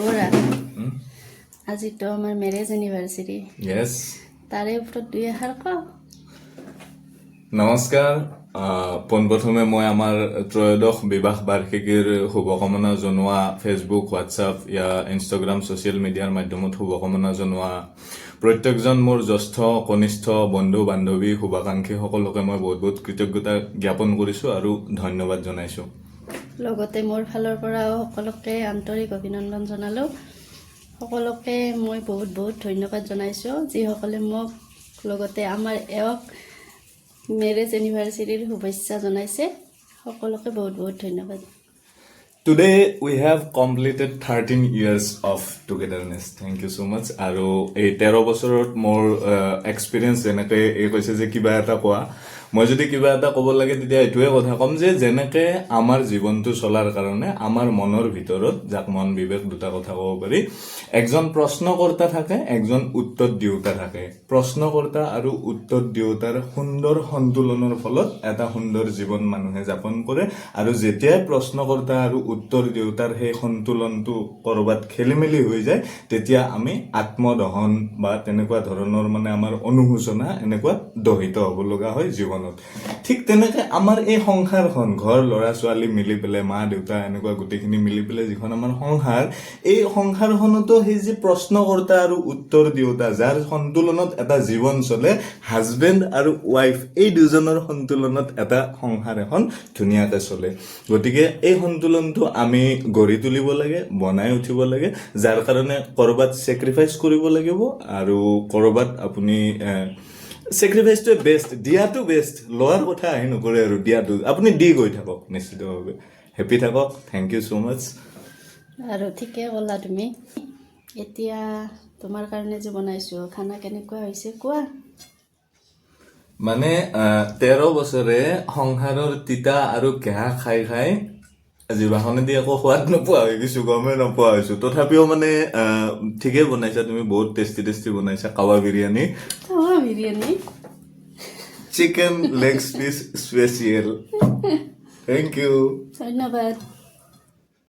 ওৰা আজি তো আমাৰ ম্যাৰেজ অ্যানিভাৰ্সাৰি ইয়েস তাৰে উপৰ দুই এষাৰ কওঁ নমস্কাৰ পোনপ্ৰথমে মই আমাৰ ত্ৰয়োদশ বিবাহ বাৰ্ষিকীৰ শুভকামনা জনোৱা ফেচবুক হোৱাটছআপ ইয়া ইনষ্টাগ্ৰাম ছ'চিয়েল মিডিয়াৰ মাধ্যমত শুভকামনা জনোৱা প্ৰত্যেকজন মোৰ জ্যেষ্ঠ কনিষ্ঠ বন্ধু বান্ধৱী শুভাকাংক্ষী সকলোকে মই বহুত বহুত কৃতজ্ঞতা জ্ঞাপন কৰিছোঁ আৰু ধন্যবাদ জনাইছোঁ লগতে মোৰ ফালৰ পৰাও সকলোকে আন্তৰিক অভিনন্দন জনালোঁ সকলোকে মই বহুত বহুত ধন্যবাদ জনাইছোঁ যিসকলে মোক লগতে আমাৰ এওক মেৰেজ এনিভাৰ্চাৰীৰ শুভেচ্ছা জনাইছে সকলোকে বহুত বহুত ধন্যবাদ Today we have completed 13 years of togetherness. Thank you so much. আৰু এই 13 বছৰত মোৰ এক্সপিৰিয়েঞ্চ যেনেকে এই কৈছে যে কিবা এটা কোৱা মই যদি কিবা এটা ক'ব লাগে তেতিয়া এইটোৱে কথা ক'ম যে যেনেকে আমাৰ জীৱনটো চলাৰ কাৰণে আমাৰ মনৰ ভিতৰত যাক মন বিবেক দুটা কথা ক'ব পাৰি একজন প্ৰশ্নকৰ্তা থাকে একজন উত্তৰ দিওঁতা থাকে প্ৰশ্নকৰ্তা আৰু উত্তৰ দিওঁতাৰ সুন্দৰ সন্তুলনৰ ফলত এটা সুন্দৰ জীৱন মানুহে যাপন কৰে আৰু যেতিয়াই প্ৰশ্নকৰ্তা আৰু উত্তৰ দিওঁতাৰ সেই সন্তুলনটো কৰবাত খেলিমেলি হৈ যায় তেতিয়া আমি আত্মদহন বা তেনেকুৱা ধৰণৰ মানে আমাৰ অনুশোচনা এনেকুৱা দহিত হ'ব লগা হয় জীৱন ঠিক তেনেকে আমাৰ এই সংসাৰখন ঘৰ ল'ৰা ছোৱালী মিলি পেলাই মা দেউতা এনেকুৱা গোটেইখিনি মিলি পেলাই যিখন আমাৰ সংসাৰ এই সংসাৰখনতো সেই যে প্ৰশ্নকৰ্তা আৰু উত্তৰ দিওঁতা যাৰ সন্তুলনত এটা জীৱন চলে হাজবেণ্ড আৰু ৱাইফ এই দুজনৰ সন্তুলনত এটা সংসাৰ এখন ধুনীয়াকে চলে গতিকে এই সন্তুলনটো আমি গঢ়ি তুলিব লাগে বনাই উঠিব লাগে যাৰ কাৰণে কৰবাত চেক্ৰিফাইচ কৰিব লাগিব আৰু কৰবাত আপুনি চেক্ৰিফাইচটো বেষ্ট দিয়াটো বেষ্ট লোৱাৰ কথা আহি নকৰে আৰু দিয়াটো আপুনি দি গৈ থাকক নিশ্চিতভাৱে হেপী থাকক থেংক ইউ ছ' মাছ আৰু ঠিকে ক'লা তুমি এতিয়া তোমাৰ কাৰণে যে বনাইছোঁ খানা কেনেকুৱা হৈছে কোৱা মানে 13 বছৰে সংসাৰৰ তিতা আৰু কেহা খাই খাই জিভাখনেদি একো সোৱাদ নোপোৱা হৈ গৈছো গমেই নোপোৱা হৈছো তথাপিও মানে ঠিকেই বনাইছা তুমি বহুত টেষ্টি টেষ্টি বনাইছা কাৱা biryani chicken leg piece special thank you ধন্যবাদ